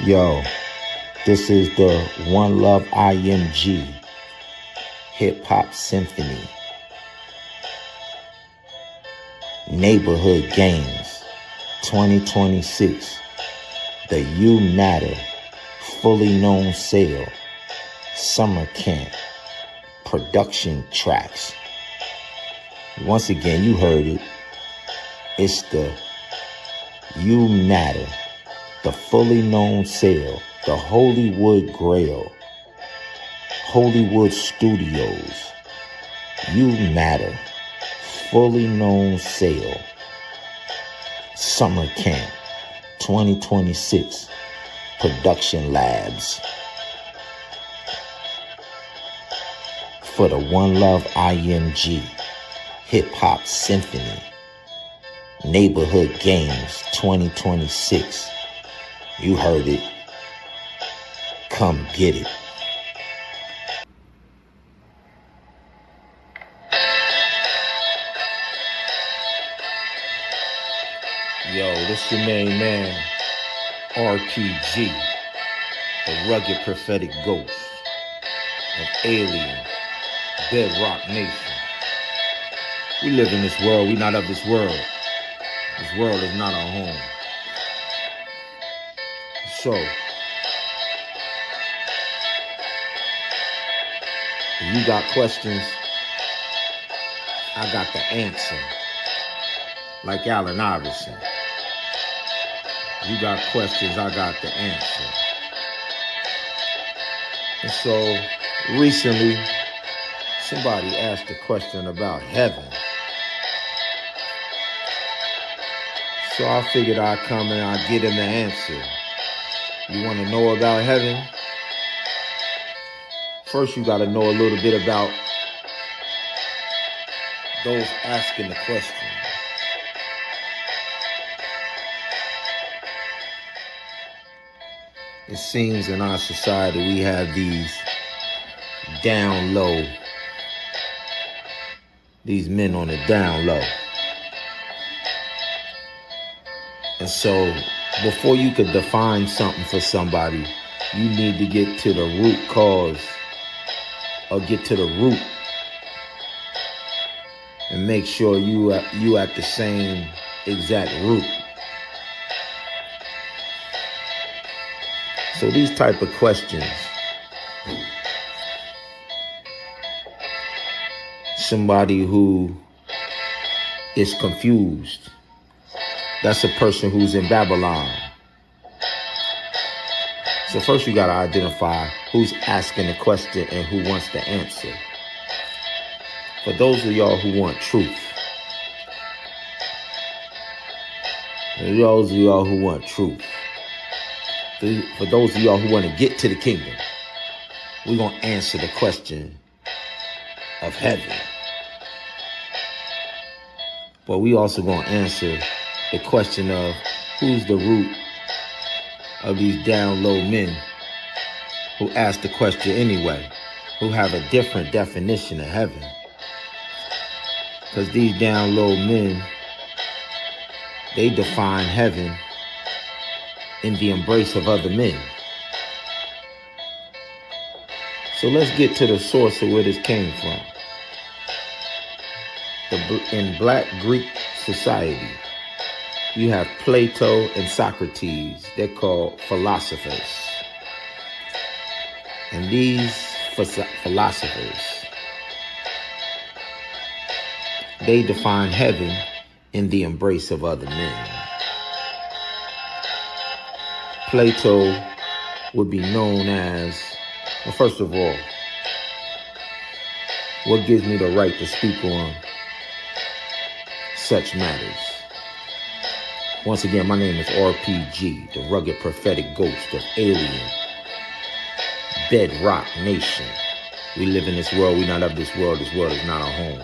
Yo, this is the One Love iIMGi Hip Hop Symphony Neighborhood Games 2026. The You Matter Fully Known Sale Summer Camp Production Tracks. Once again, you heard it. It's the You Matter, the fully known sale, the Hollywood Grail, Hollywood Studios, You Matter, fully known sale, Summer Camp 2026, Production Labs. For the One Love iIMGi Hip Hop Symphony Neighborhood Games 2026. You heard it. Come get it. Yo, this your main man, RPG, the rugged prophetic ghost of alien, bedrock nation. We live in this world, we not of this world. This world is not our home. So, if you got questions, I got the answer. Like Allen Iverson. You got questions, I got the answer. And so, recently, somebody asked a question about heaven. So I figured I'd come and I'd get him the answer. You want to know about heaven? First, you got to know a little bit about those asking the question. It seems in our society we have these down low, these men on the down low. And so before you could define something for somebody, you need to get to the root cause or get to the root and make sure you at the same exact root. So these type of questions, somebody who is confused, that's a person who's in Babylon. So first you got to identify who's asking the question and who wants the answer. For those of y'all who want truth, for those of y'all who want truth, for those of y'all who want to get to the kingdom, we're going to answer the question of heaven. But we also going to answer the question of who's the root of these down low men who ask the question anyway, who have a different definition of heaven. Because these down low men, they define heaven in the embrace of other men. So let's get to the source of where this came from. In Black Greek society, you have Plato and Socrates. They're called philosophers. And these philosophers, they define heaven in the embrace of other men. Plato would be known as, well, first of all, what gives me the right to speak on such matters? Once again, my name is RPG, the rugged prophetic ghost of alien, bedrock nation. We live in this world, we not of this world is not our home.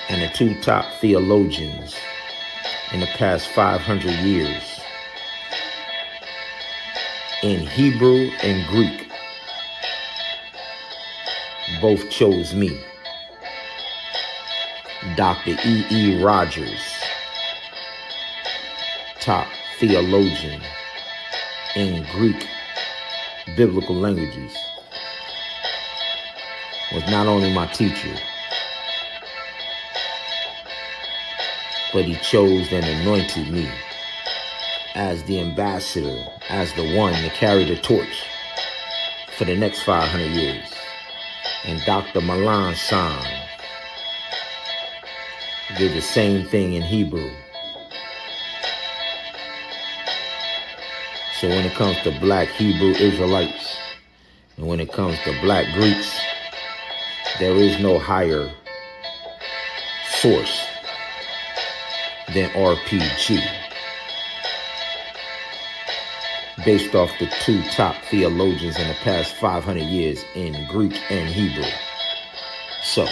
And the two top theologians in the past 500 years, in Hebrew and Greek, both chose me. Dr. E.E. Rogers, top theologian in Greek biblical languages, was not only my teacher, but he chose and anointed me as the ambassador, as the one to carry the torch for the next 500 years. And Dr. Malan San did the same thing in Hebrew. So when it comes to black Hebrew Israelites, and when it comes to black Greeks, there is no higher source than RPG, based off the two top theologians in the past 500 years in Greek and Hebrew. So,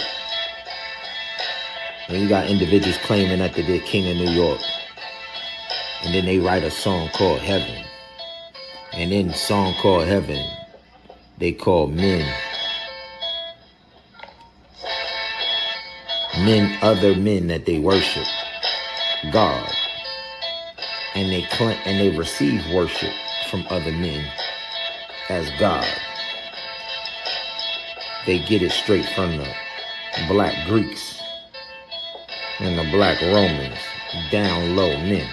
when you got individuals claiming that they're king of New York, and then they write a song called Heaven, and in the song called Heaven, they call other men that they worship God, and they receive worship from other men as God. They get it straight from the black Greeks and the black Romans, down low men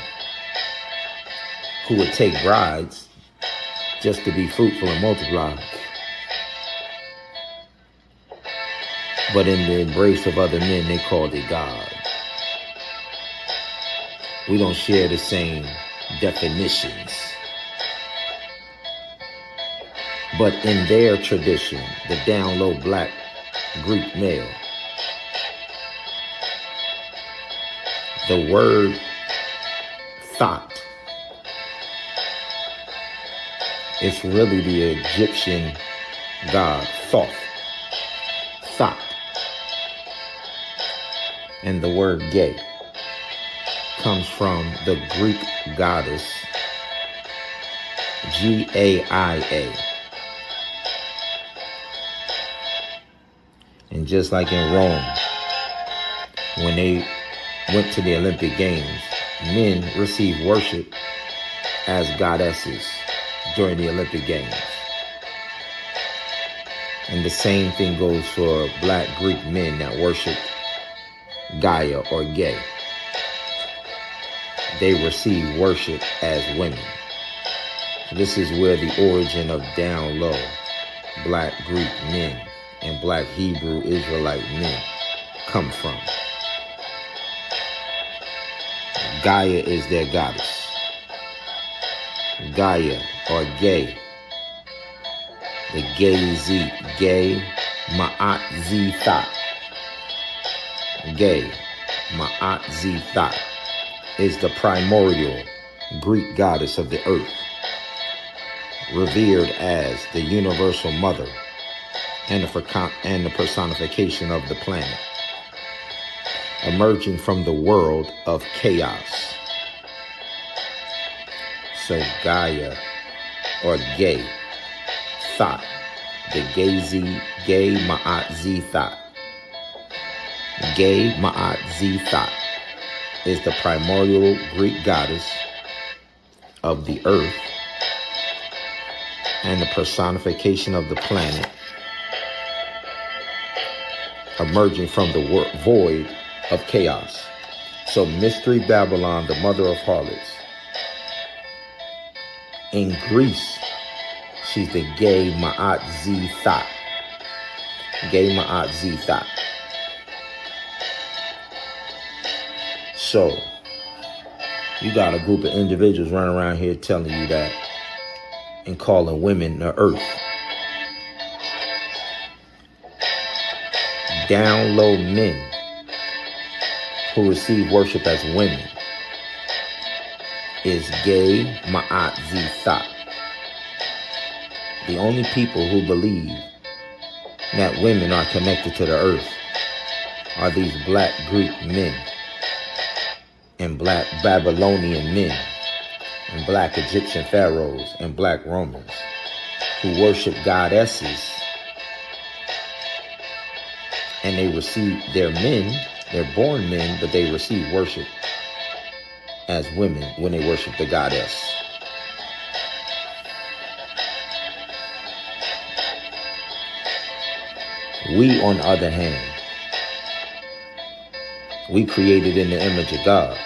who would take brides just to be fruitful and multiply. But in the embrace of other men, they called it God. We don't share the same definitions. But in their tradition, the down low black Greek male, the word thought, it's really the Egyptian god Thoth, thought. And the word gay comes from the Greek goddess Gaia. And just like in Rome, when they went to the Olympic Games, men received worship as goddesses during the Olympic Games. And the same thing goes for black Greek men that worship Gaia or gay. They receive worship as women. This is where the origin of down low black Greek men and black Hebrew Israelite men come from. Gaia is their goddess. Gaia or gay. The gay Ma'at Zitha. Gay Ma'at Zitha is the primordial Greek goddess of the earth, revered as the universal mother and the personification of the planet, emerging from the world of chaos. So Gaia or gay thought, the gay Ma'at Zitha. Gay Ma'at Zitha is the primordial Greek goddess of the earth and the personification of the planet, emerging from the void of chaos. So Mystery Babylon, the mother of harlots. In Greece, she's the gay Ma'at Zitha. Gay Ma'at Zitha. So, you got a group of individuals running around here telling you that and calling women the earth. Down low men who receive worship as women is gay Ma'at Zitha. The only people who believe that women are connected to the earth are these black Greek men and black Babylonian men and black Egyptian pharaohs and black Romans who worship goddesses, and they receive their men, they're born men, but they receive worship as women when they worship the goddess. We, on the other hand, we created in the image of God.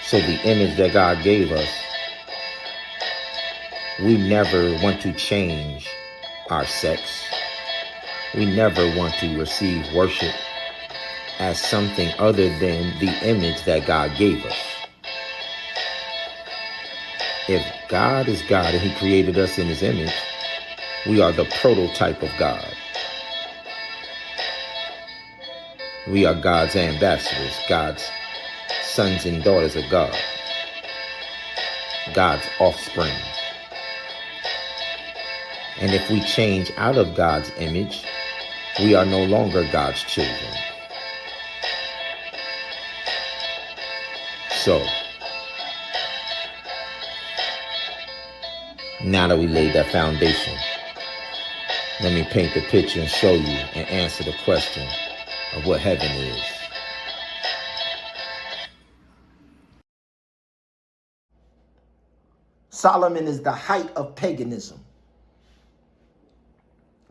So the image that God gave us, we never want to change our sex. We never want to receive worship as something other than the image that God gave us. If God is God and he created us in his image, we are the prototype of God. We are God's ambassadors, God's sons and daughters of God, God's offspring. And if we change out of God's image, we are no longer God's children. So, now that we laid that foundation, let me paint the picture and show you and answer the question of what heaven is. Solomon is the height of paganism.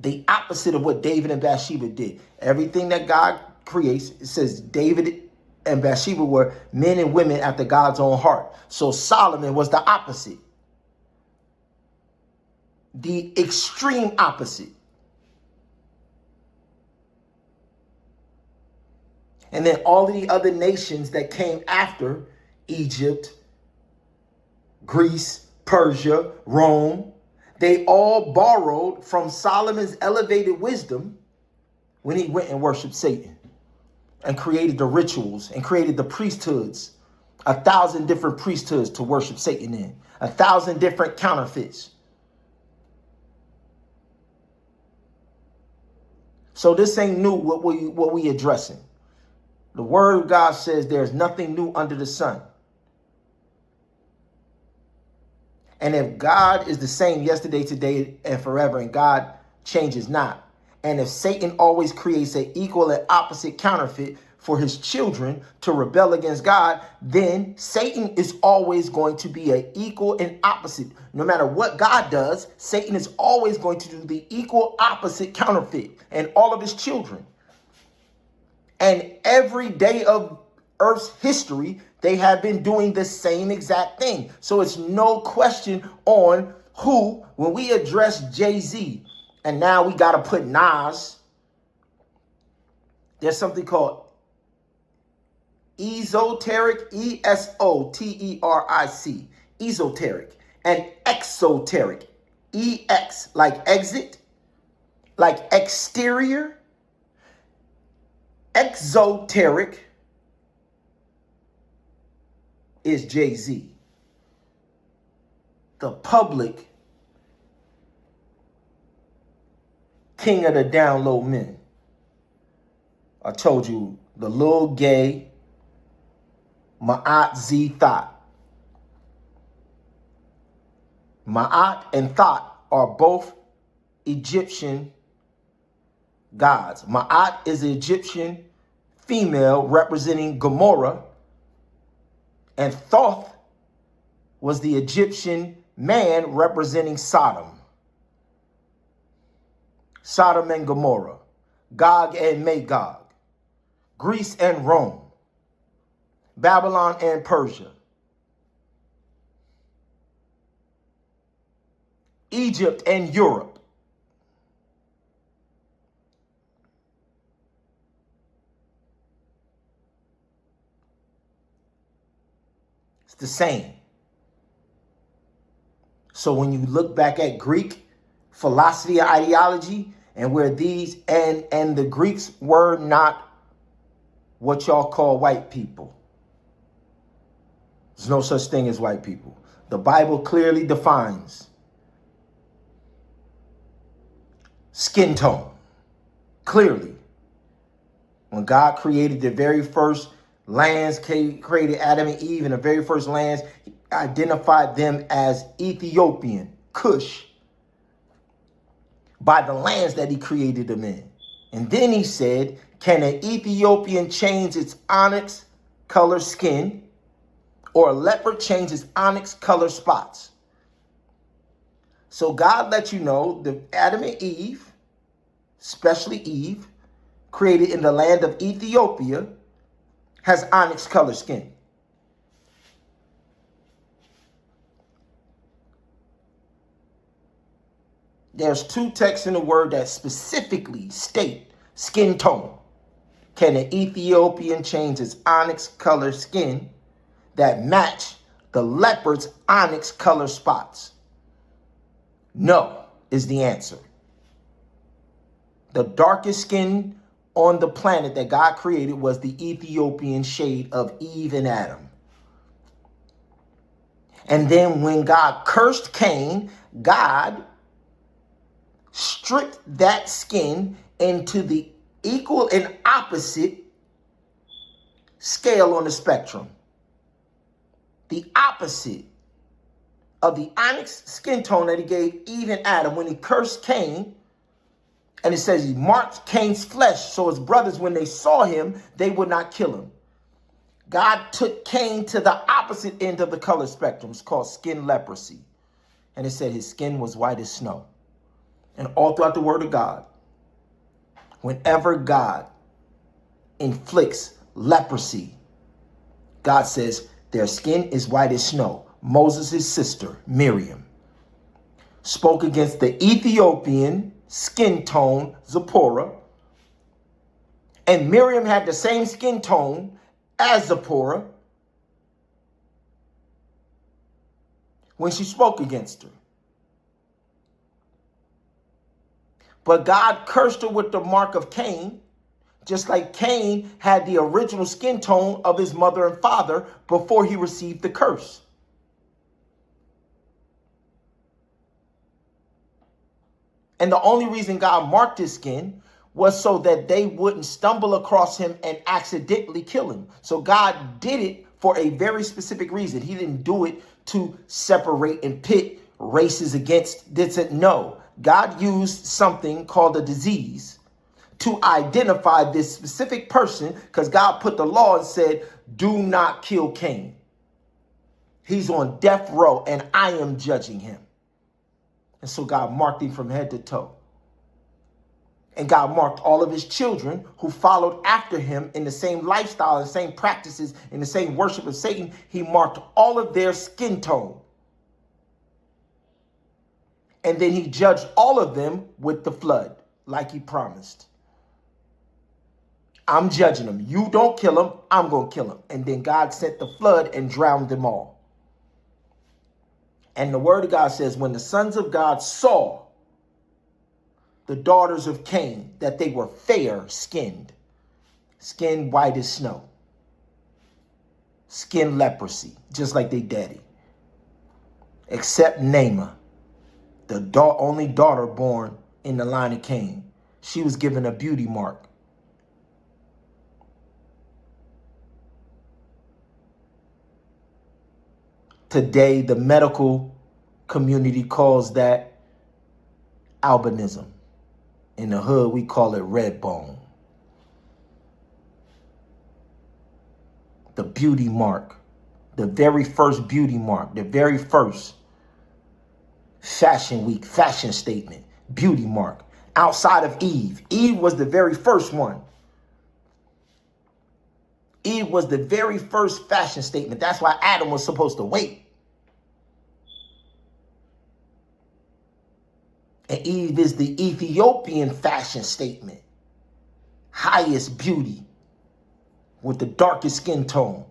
The opposite of what David and Bathsheba did. Everything that God creates, it says David and Bathsheba were men and women after God's own heart. So Solomon was the opposite. The extreme opposite. And then all of the other nations that came after Egypt, Greece, Persia, Rome, they all borrowed from Solomon's elevated wisdom when he went and worshiped Satan and created the rituals and created the priesthoods, 1,000 different priesthoods to worship Satan in, 1,000 different counterfeits. So this ain't new what we addressing. The word of God says there's nothing new under the sun. And if God is the same yesterday, today, and forever, and God changes not, and if Satan always creates an equal and opposite counterfeit for his children to rebel against God, then Satan is always going to be an equal and opposite. No matter what God does, Satan is always going to do the equal opposite counterfeit, and all of his children. And every day of Earth's history, they have been doing the same exact thing. So it's no question on who, when we address Jay-Z, and now we got to put Nas, there's something called esoteric, esoteric, esoteric, and exoteric, ex, like exit, like exterior, exoteric is Jay-Z. The public king of the down low men. I told you, the little gay Ma'at Z Thought. Ma'at and Thought are both Egyptian gods. Ma'at is an Egyptian female representing Gomorrah, and Thoth was the Egyptian man representing Sodom. Sodom and Gomorrah, Gog and Magog, Greece and Rome, Babylon and Persia, Egypt and Europe. It's the same. So when you look back at Greek philosophy and ideology, and where these and the Greeks were not what y'all call white people. There's no such thing as white people. The Bible clearly defines skin tone. Clearly. When God created the very first lands, created Adam and Eve in the very first lands, he identified them as Ethiopian, Cush, by the lands that he created them in. And then he said, can an Ethiopian change its onyx color skin, or a leopard change its onyx color spots? So God let you know that Adam and Eve, especially Eve, created in the land of Ethiopia, has onyx color skin. There's 2 texts in the word that specifically state skin tone. Can an Ethiopian change its onyx color skin that match the leopard's onyx color spots? No is the answer. The darkest skin on the planet that God created was the Ethiopian shade of Eve and Adam. And then when God cursed Cain, God stripped that skin into the equal and opposite scale on the spectrum. The opposite of the onyx skin tone that he gave Eve and Adam when he cursed Cain. And it says he marked Cain's flesh so his brothers, when they saw him, they would not kill him. God took Cain to the opposite end of the color spectrum. It's called skin leprosy. And it said his skin was white as snow. And all throughout the word of God, whenever God inflicts leprosy, God says their skin is white as snow. Moses' sister, Miriam, spoke against the Ethiopian skin tone, Zipporah. And Miriam had the same skin tone as Zipporah when she spoke against her. But God cursed her with the mark of Cain, just like Cain had the original skin tone of his mother and father before he received the curse. And the only reason God marked his skin was so that they wouldn't stumble across him and accidentally kill him. So God did it for a very specific reason. He didn't do it to separate and pit races against this. No, God used something called a disease to identify this specific person, because God put the law and said, do not kill Cain. He's on death row and I am judging him. And so God marked him from head to toe. And God marked all of his children who followed after him in the same lifestyle and same practices, in the same worship of Satan. He marked all of their skin tone. And then he judged all of them with the flood, like he promised. I'm judging them. You don't kill them, I'm going to kill them. And then God sent the flood and drowned them all. And the word of God says, when the sons of God saw the daughters of Cain, that they were fair-skinned, skin white as snow, skin leprosy, just like they daddy, except Naamah, the only daughter born in the line of Cain. She was given a beauty mark. Today, the medical community calls that albinism. In the hood, we call it red bone. The beauty mark, the very first beauty mark, the very first fashion week, fashion statement, beauty mark, outside of Eve. Eve was the very first one. Eve was the very first fashion statement. That's why Adam was supposed to wait. And Eve is the Ethiopian fashion statement. Highest beauty with the darkest skin tone.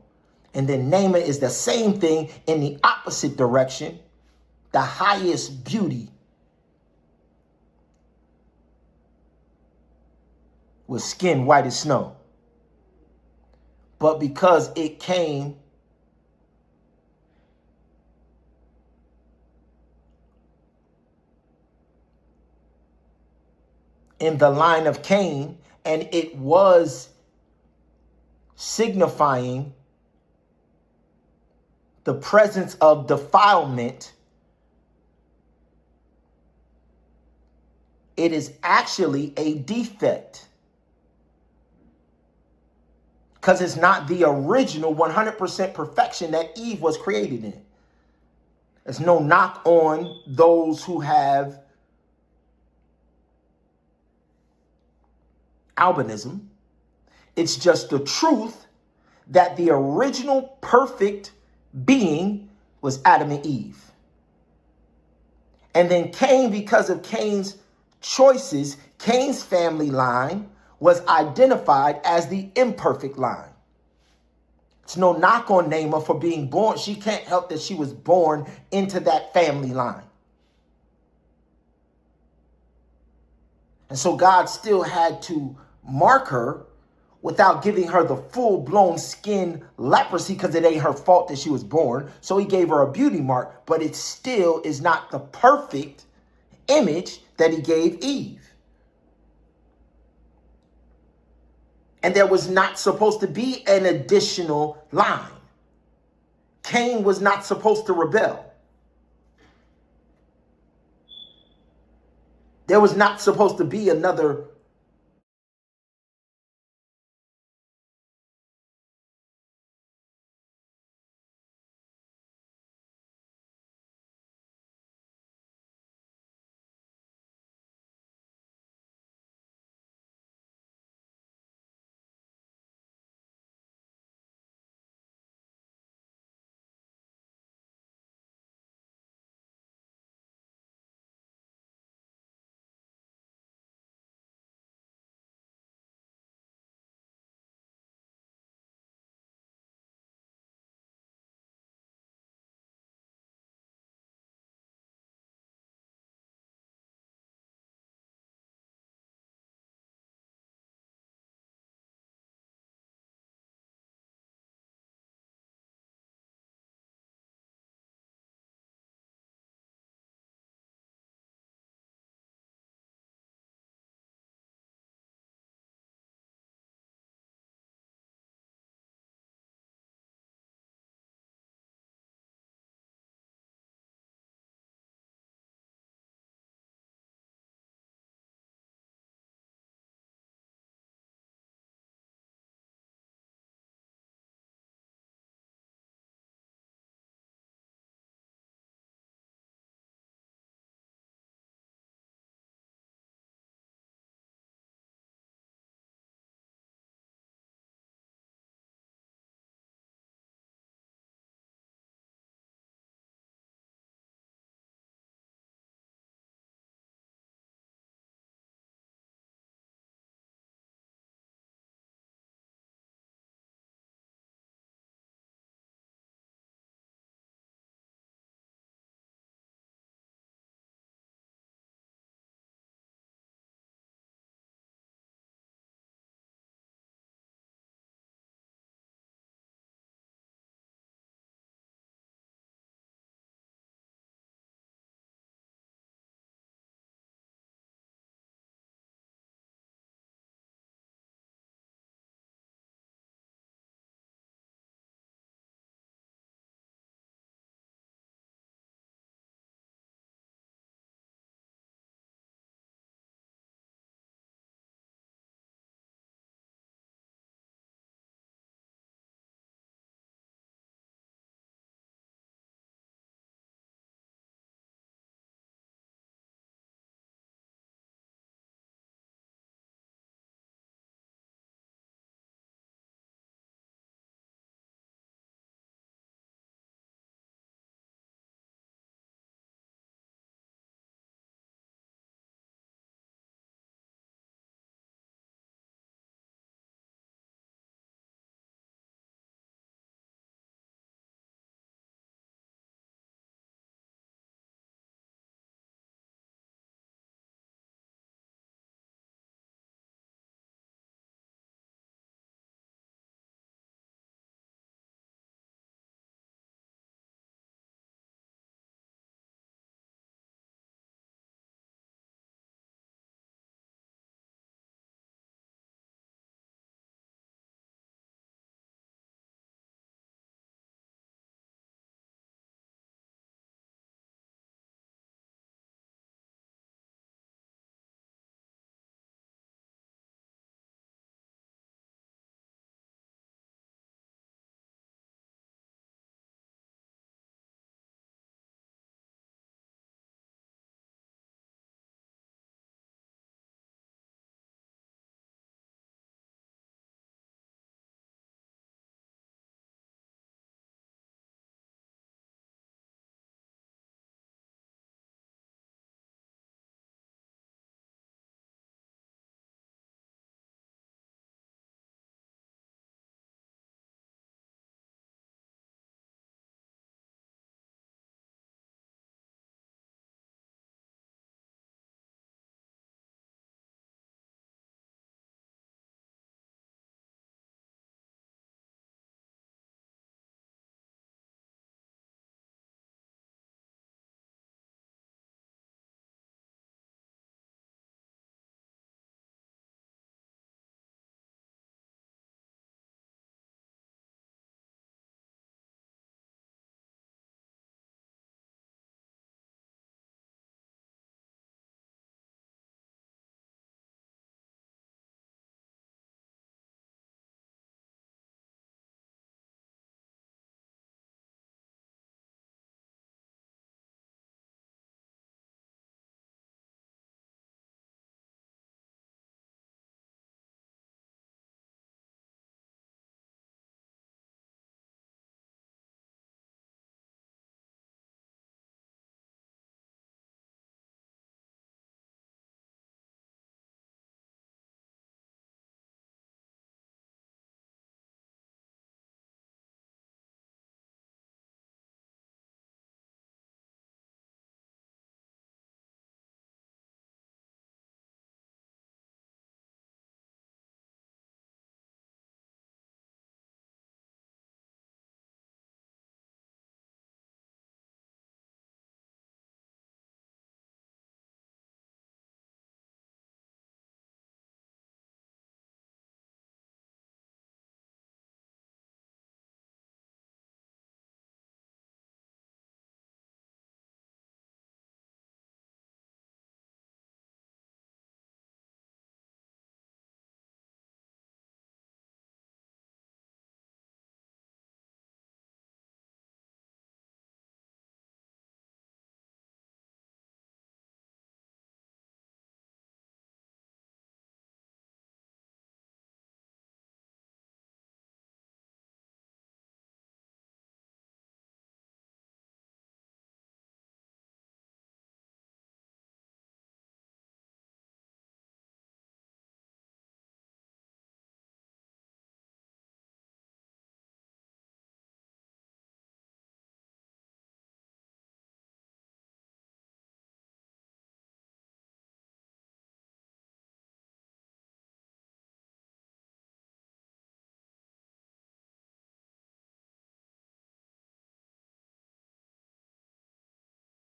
And then Naamah is the same thing in the opposite direction. The highest beauty with skin white as snow. But because it came in the line of Cain, and it was signifying the presence of defilement, it is actually a defect, because it's not the original 100% perfection that Eve was created in. There's no knock on those who have albinism. It's just the truth that the original perfect being was Adam and Eve. And then Cain, because of Cain's choices, Cain's family line was identified as the imperfect line. It's no knock on Naamah for being born. She can't help that she was born into that family line. And so God still had to mark her without giving her the full-blown skin leprosy, because it ain't her fault that she was born. So he gave her a beauty mark, but it still is not the perfect image that he gave Eve. And there was not supposed to be an additional line. Cain was not supposed to rebel. There was not supposed to be another